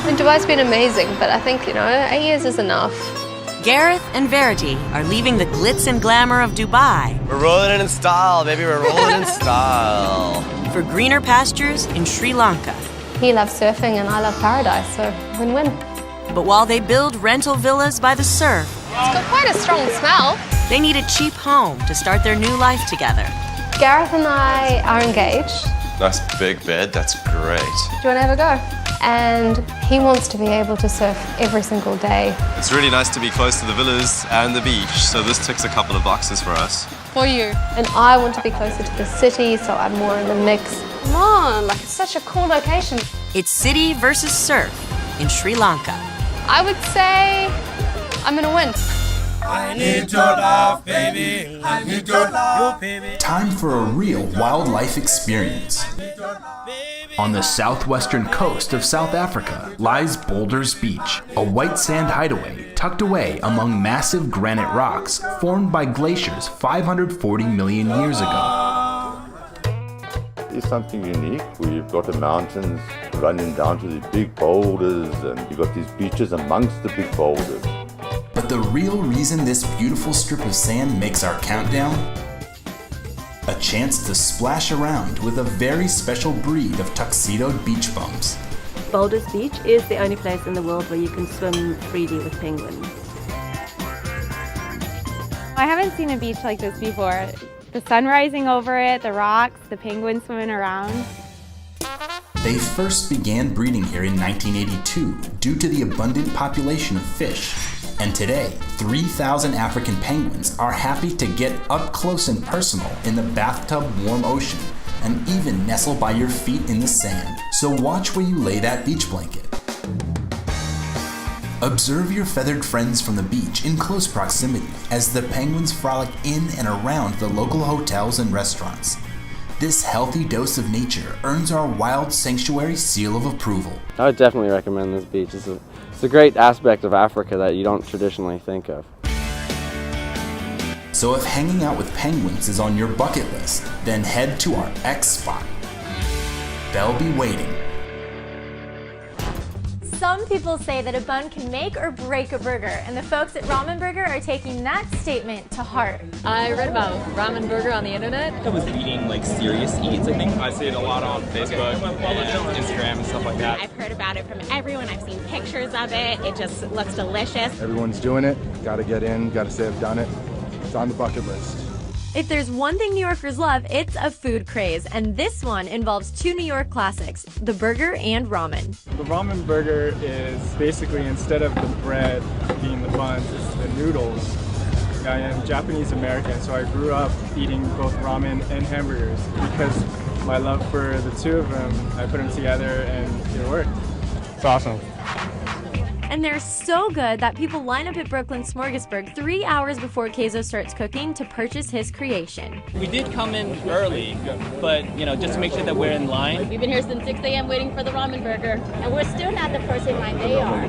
And Dubai's been amazing, but I think, 8 years is enough. Gareth and Verity are leaving the glitz and glamour of Dubai. We're rolling in style, baby, we're rolling in style. For greener pastures in Sri Lanka. He loves surfing and I love paradise, so win-win. But while they build rental villas by the surf, It's got quite a strong smell. they need a cheap home to start their new life together. Gareth and I are engaged. Nice big bed, that's great. Do you want to have a go? And he wants to be able to surf every single day. It's really nice to be close to the villas and the beach, so this ticks a couple of boxes for us. For you. And I want to be closer to the city, so I'm more in the mix. Come on, it's such a cool location. It's city versus surf in Sri Lanka. I would say I'm gonna win. I need your love, baby. I need your love, baby. Time for a real wildlife experience. On the southwestern coast of South Africa lies Boulders Beach, a white sand hideaway tucked away among massive granite rocks formed by glaciers 540 million years ago. It's something unique. We've got the mountains running down to the big boulders, and you've got these beaches amongst the big boulders. But the real reason this beautiful strip of sand makes our countdown? A chance to splash around with a very special breed of tuxedoed beach bums. Boulders Beach is the only place in the world where you can swim freely with penguins. I haven't seen a beach like this before. The sun rising over it, the rocks, the penguins swimming around. They first began breeding here in 1982 due to the abundant population of fish. And today, 3,000 African penguins are happy to get up close and personal in the bathtub warm ocean and even nestle by your feet in the sand. So watch where you lay that beach blanket. Observe your feathered friends from the beach in close proximity as the penguins frolic in and around the local hotels and restaurants. This healthy dose of nature earns our wild sanctuary seal of approval. I would definitely recommend this beach. It's a great aspect of Africa that you don't traditionally think of. So if hanging out with penguins is on your bucket list, then head to our X spot. They'll be waiting. Some people say that a bun can make or break a burger, and the folks at Ramen Burger are taking that statement to heart. I read about Ramen Burger on the internet. I was eating serious eats, I think. I see it a lot on Facebook and Instagram and stuff like that. I've heard about it from everyone. I've seen pictures of it. It just looks delicious. Everyone's doing it. Gotta get in, gotta say I've done it. It's on the bucket list. If there's one thing New Yorkers love, it's a food craze, and this one involves two New York classics, the burger and ramen. The ramen burger is basically, instead of the bread being the buns, it's the noodles. I am Japanese American, so I grew up eating both ramen and hamburgers. Because my love for the two of them, I put them together and it worked. It's awesome. And they're so good that people line up at Brooklyn Smorgasburg 3 hours before Keizo starts cooking to purchase his creation. We did come in early, but just to make sure that we're in line. We've been here since 6 a.m. waiting for the ramen burger. And we're still not the first in line, they are.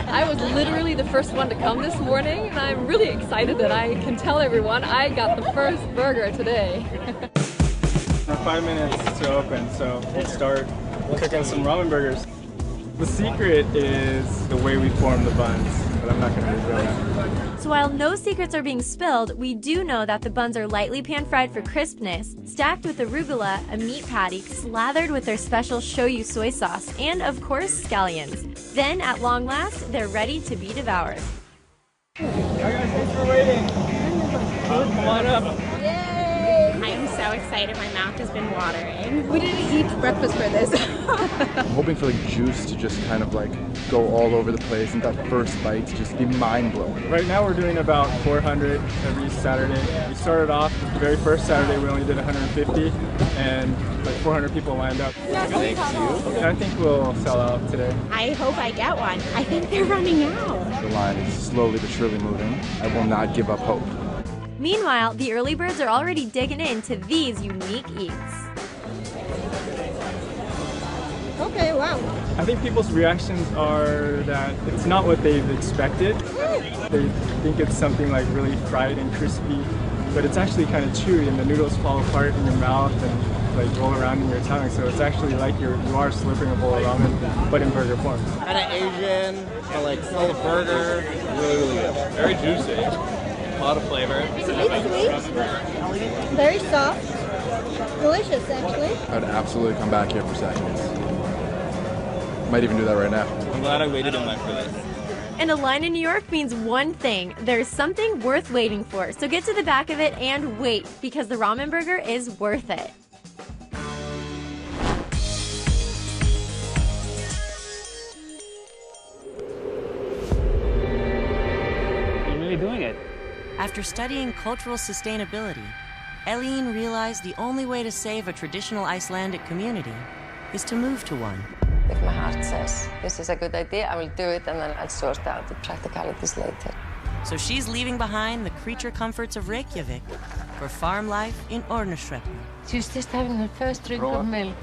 I was literally the first one to come this morning, and I'm really excited that I can tell everyone I got the first burger today. We're 5 minutes to open, so we'll start cooking some ramen burgers. The secret is the way we form the buns, but I'm not going to reveal that. So while no secrets are being spilled, we do know that the buns are lightly pan-fried for crispness, stacked with arugula, a meat patty, slathered with their special shoyu soy sauce, and of course, scallions. Then, at long last, they're ready to be devoured. Hi guys, thanks for waiting. Come on up. I am so excited. My mouth has been watering. We didn't eat breakfast for this. I'm hoping for juice to just kind of go all over the place and that first bite to just be mind-blowing. Right now we're doing about 400 every Saturday. We started off the very first Saturday, we only did 150 and 400 people lined up. Thank you. I think we'll sell out today. I hope I get one. I think they're running out. The line is slowly but surely moving. I will not give up hope. Meanwhile, the early birds are already digging into these unique eats. Okay, wow. I think people's reactions are that it's not what they've expected. They think it's something really fried and crispy, but it's actually kind of chewy and the noodles fall apart in your mouth and like roll around in your tongue. So it's actually like you are slurping a bowl of ramen, but in burger form. Kind of Asian, but like full of burger. Really, really good. Very juicy. A lot of flavor. Sweet, very soft, delicious actually. I'd absolutely come back here for seconds. Might even do that right now. I'm glad I waited in line for this. And a line in New York means one thing. There's something worth waiting for. So get to the back of it and wait, because the ramen burger is worth it. You're really doing it. After studying cultural sustainability, Eileen realized the only way to save a traditional Icelandic community is to move to one. If my heart says this is a good idea, I will do it, and then I'll sort out the practicalities later. So she's leaving behind the creature comforts of Reykjavik for farm life in Ornestreppur. She was just having her first drink of milk.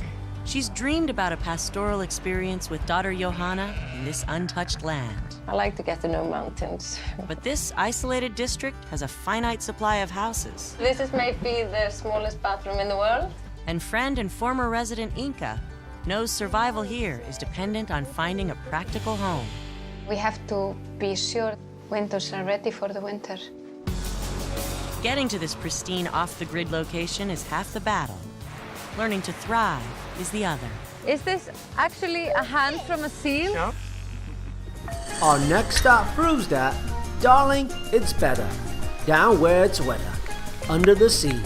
She's dreamed about a pastoral experience with daughter Johanna in this untouched land. I like to get to know mountains. But this isolated district has a finite supply of houses. This is maybe the smallest bathroom in the world. And friend and former resident Inka knows survival here is dependent on finding a practical home. We have to be sure winters are ready for the winter. Getting to this pristine off-the-grid location is half the battle. Learning to thrive is the other. Is this actually a hand from a seal? Yeah. Our next stop proves that, darling, it's better. Down where it's wetter, under the sea.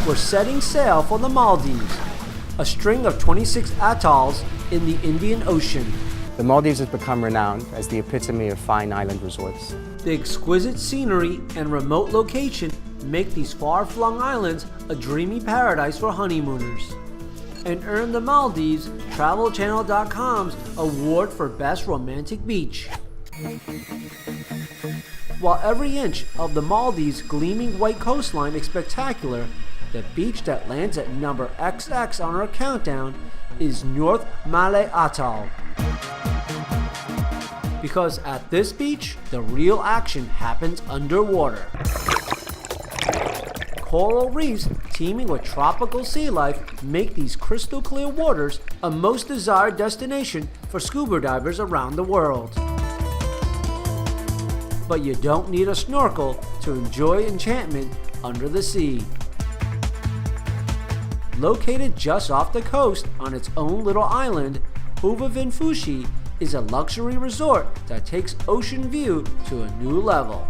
We're setting sail for the Maldives, a string of 26 atolls in the Indian Ocean. The Maldives has become renowned as the epitome of fine island resorts. The exquisite scenery and remote location make these far-flung islands a dreamy paradise for honeymooners. And earn the Maldives TravelChannel.com's award for Best Romantic Beach. While every inch of the Maldives' gleaming white coastline is spectacular, the beach that lands at number XX on our countdown is North Malay Atoll. Because at this beach, the real action happens underwater. Coral reefs teeming with tropical sea life make these crystal clear waters a most desired destination for scuba divers around the world. But you don't need a snorkel to enjoy enchantment under the sea. Located just off the coast on its own little island, Huvavinfushi is a luxury resort that takes ocean view to a new level.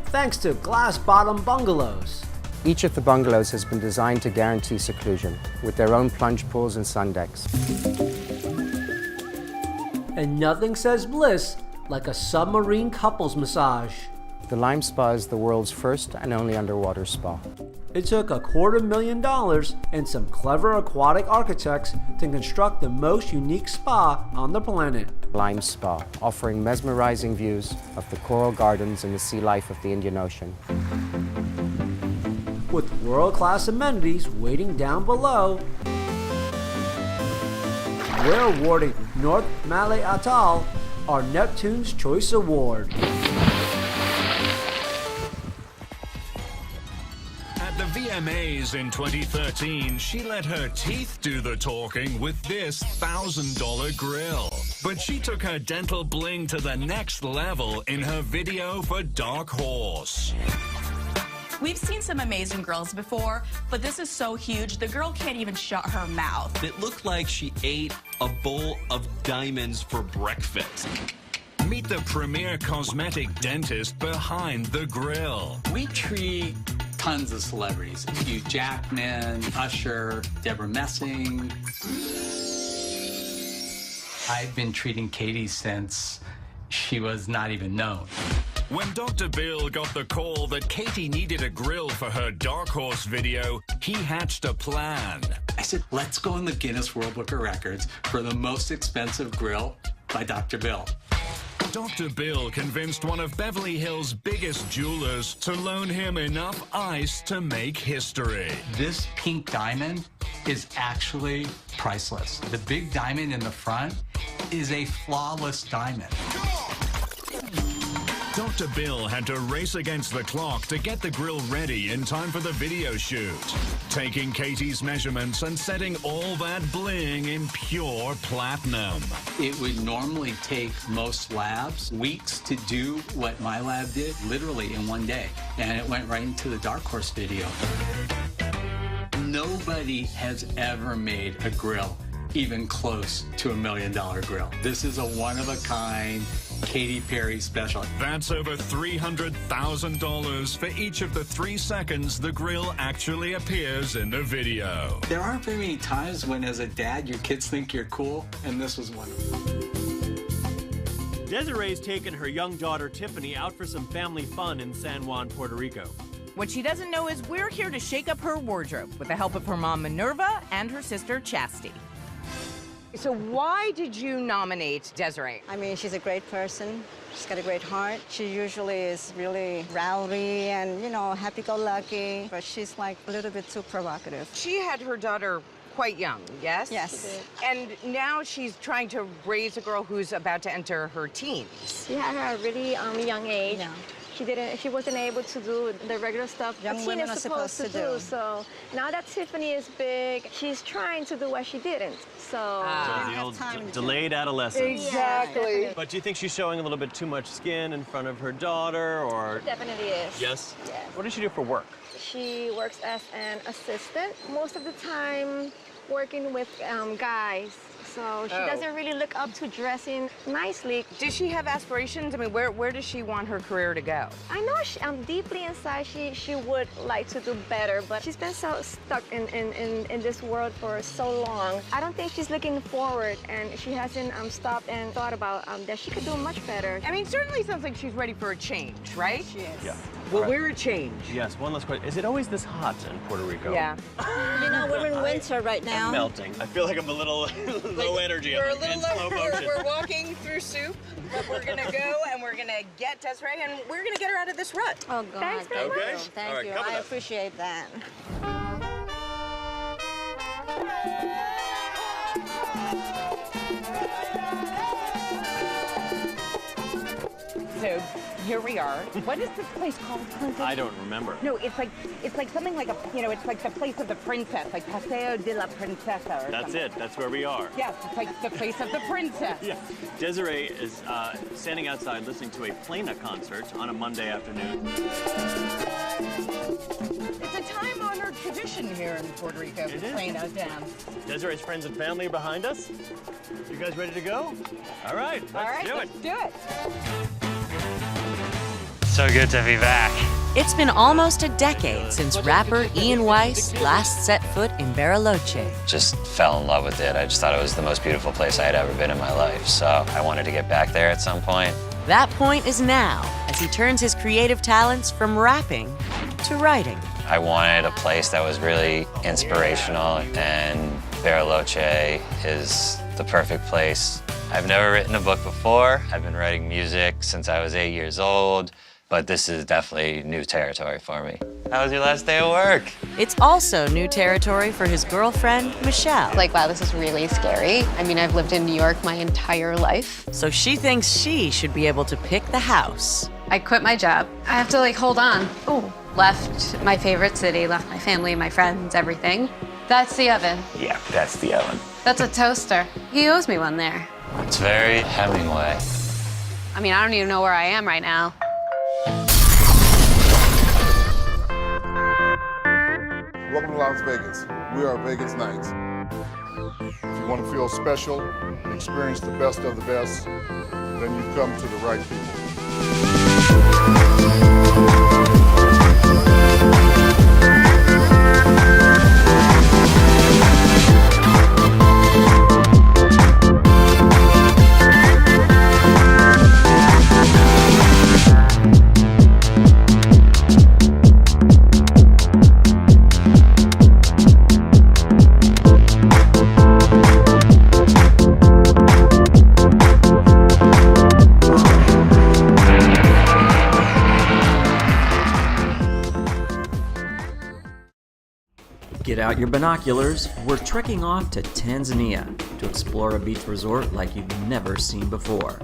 Thanks to glass-bottom bungalows. Each of the bungalows has been designed to guarantee seclusion, with their own plunge pools and sun decks. And nothing says bliss like a submarine couples massage. The Lime Spa is the world's first and only underwater spa. It took $250,000 and some clever aquatic architects to construct the most unique spa on the planet. Lime Spa, offering mesmerizing views of the coral gardens and the sea life of the Indian Ocean. With world-class amenities waiting down below, we're awarding North Malay Atoll our Neptune's Choice Award. At the VMAs in 2013, she let her teeth do the talking with this $1,000 grill. But she took her dental bling to the next level in her video for Dark Horse. We've seen some amazing grills before, but this is so huge, the girl can't even shut her mouth. It looked like she ate a bowl of diamonds for breakfast. Meet the premier cosmetic dentist behind the grill. We treat tons of celebrities. Hugh Jackman, Usher, Deborah Messing. I've been treating Katie since she was not even known. When Dr. Bill got the call that Katie needed a grill for her Dark Horse video, he hatched a plan. I said, let's go in the Guinness World Book of Records for the most expensive grill by Dr. Bill. Dr. Bill convinced one of Beverly Hills' biggest jewelers to loan him enough ice to make history. This pink diamond is actually priceless. The big diamond in the front is a flawless diamond. Dr. Bill had to race against the clock to get the grill ready in time for the video shoot, taking Katie's measurements and setting all that bling in pure platinum. It would normally take most labs weeks to do what my lab did, literally in one day. And it went right into the Dark Horse video. Nobody has ever made a grill even close to $1 million grill. This is a one-of-a-kind Katy Perry special. That's over $300,000 for each of the 3 seconds the grill actually appears in the video. There aren't very many times when, as a dad, your kids think you're cool, and this was one of them. Desiree's taken her young daughter Tiffany out for some family fun in San Juan, Puerto Rico. What she doesn't know is we're here to shake up her wardrobe with the help of her mom Minerva and her sister Chastity. So why did you nominate Desiree? I mean, she's a great person. She's got a great heart. She usually is really rowdy and, you know, happy-go-lucky, but she's like a little bit too provocative. She had her daughter quite young, yes? Yes. And now she's trying to raise a girl who's about to enter her teens. She had her at a really young age. Yeah. She wasn't able to do the regular stuff Young a teen women is are supposed supposed to to do. do. So now that Tiffany is big, she's trying to do what she didn't. So The old delayed adolescence. Exactly. Yeah, But do you think she's showing a little bit too much skin in front of her daughter, or? definitely is. Yes? Yes. What does she do for work? She works as an assistant, most of the time working with guys. So she doesn't really look up to dressing nicely. Does she have aspirations? I mean, where does she want her career to go? I know deeply inside she would like to do better, but she's been so stuck in this world for so long. I don't think she's looking forward, and she hasn't stopped and thought about that she could do much better. I mean, it certainly sounds like she's ready for a change, right? She is. Yeah. Well, Right. we're a change. Yes, one last question. Is it always this hot in Puerto Rico? Yeah. You know, we're in winter right now. I'm melting. I feel like I'm a little low energy. We're a I'm little in slow motion. we're walking through soup, but we're gonna go and we're gonna get Desiree and we're gonna get her out of this rut. Oh, God. Thanks very Okay. much. Thank All right, you. coming I up. appreciate that. So here we are. What is this place called, Clinton? I don't remember. No, it's like something like it's like the place of the princess, like Paseo de la Princesa or That's something. it. That's where we are. Yes, it's like the place of the princess. Yeah. Desiree is standing outside listening to a Plena concert on a Monday afternoon. It's a time-honored tradition here in Puerto Rico, It the is. Plano dance. Desiree's friends and family are behind us. You guys ready to go? All right, let's do it. Let's do it. So good to be back. It's been almost a decade since rapper Ian Weiss last set foot in Bariloche. Just fell in love with it. I just thought it was the most beautiful place I had ever been in my life. So I wanted to get back there at some point. That point is now, as he turns his creative talents from rapping to writing. I wanted a place that was really inspirational, and Bariloche is the perfect place. I've never written a book before. I've been writing music since I was 8 years old, but this is definitely new territory for me. How was your last day of work? It's also new territory for his girlfriend, Michelle. Like, wow, this is really scary. I mean, I've lived in New York my entire life. So she thinks she should be able to pick the house. I quit my job. I have to, like, hold on. Oh, left my favorite city, left my family, my friends, everything. That's the oven. Yeah, that's the oven. That's a toaster. He owes me one there. It's very Hemingway. I mean, I don't even know where I am right now. Welcome to Las Vegas. We are Vegas Nights. If you want to feel special and experience the best of the best, then you've come to the right people. Get out your binoculars. We're trekking off to Tanzania to explore a beach resort like you've never seen before.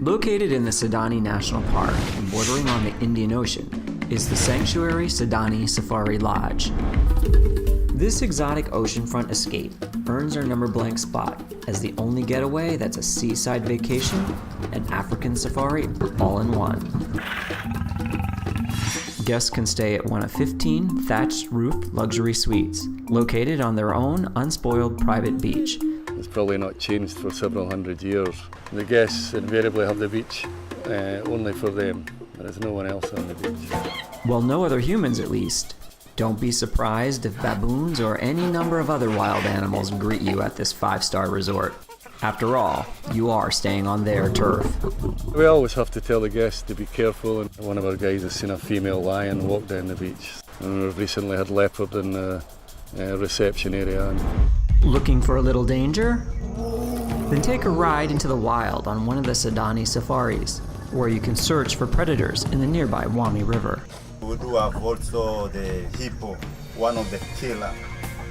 Located in the Sedani National Park and bordering on the Indian Ocean is the Sanctuary Sedani Safari Lodge. This exotic oceanfront escape earns our number blank spot as the only getaway that's a seaside vacation and African safari all in one. Guests can stay at one of 15 thatched roof luxury suites located on their own unspoiled private beach. It's probably not changed for several hundred years. The guests invariably have the beach only for them. There is no one else on the beach. Well, no other humans at least. Don't be surprised if baboons or any number of other wild animals greet you at this 5-star resort. After all, you are staying on their turf. We always have to tell the guests to be careful, and one of our guys has seen a female lion walk down the beach. And we've recently had leopard in the reception area. Looking for a little danger? Then take a ride into the wild on one of the Sedani safaris, where you can search for predators in the nearby Wami River. We do have also the hippo, one of the killer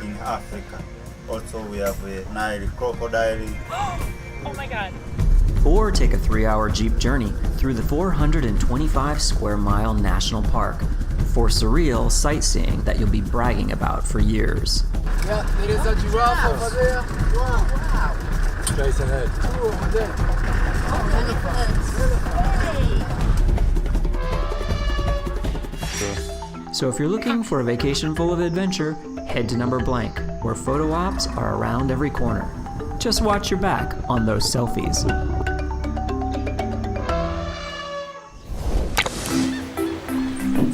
in Africa. Also we have a Nile crocodile. Oh my God. Or take a 3-hour Jeep journey through the 425 square mile national park for surreal sightseeing that you'll be bragging about for years. Yeah, there is a giraffe over there. Wow. Straight ahead. Over there. So if you're looking for a vacation full of adventure, head to number blank, where photo ops are around every corner. Just watch your back on those selfies.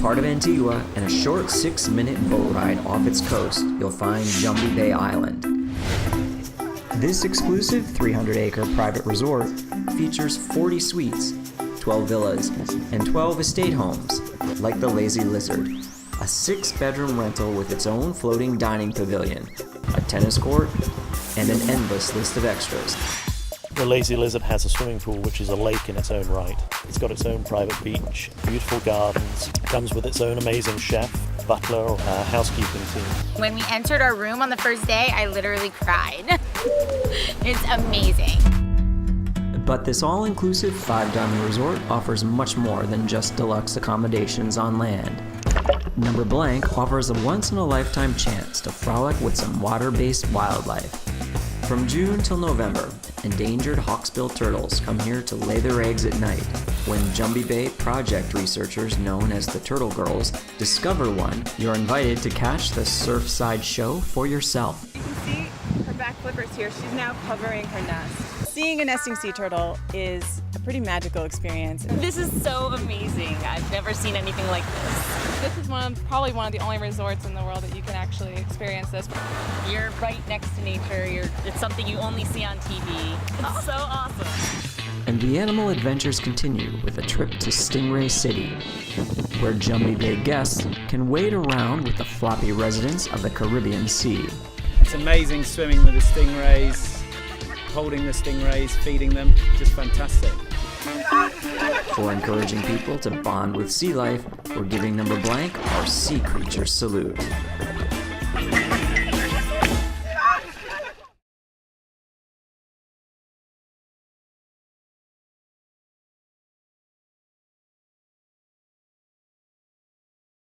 Part of Antigua and a short 6-minute boat ride off its coast, you'll find Jumbie Bay Island. This exclusive 300-acre private resort features 40 suites, 12 villas, and 12 estate homes, like the Lazy Lizard, a 6-bedroom rental with its own floating dining pavilion, a tennis court, and an endless list of extras. The Lazy Lizard has a swimming pool, which is a lake in its own right. It's got its own private beach, beautiful gardens, comes with its own amazing chef, butler, or housekeeping team. When we entered our room on the first day, I literally cried. It's amazing. But this all-inclusive 5-diamond resort offers much more than just deluxe accommodations on land. Number blank offers a once-in-a-lifetime chance to frolic with some water-based wildlife. From June till November, endangered hawksbill turtles come here to lay their eggs at night. When Jumbie Bay project researchers known as the Turtle Girls discover one, you're invited to catch the Surfside show for yourself. You can see her back flippers here. She's now covering her nest. Seeing a nesting sea turtle is a pretty magical experience. This is so amazing. I've never seen anything like this. This is probably one of the only resorts in the world that you can actually experience this. You're right next to nature. It's something you only see on TV. It's so awesome. And the animal adventures continue with a trip to Stingray City, where Jumbie Bay guests can wade around with the floppy residents of the Caribbean Sea. It's amazing swimming with the stingrays, holding the stingrays, feeding them, just fantastic. For encouraging people to bond with sea life, we're giving number blank our sea creature salute.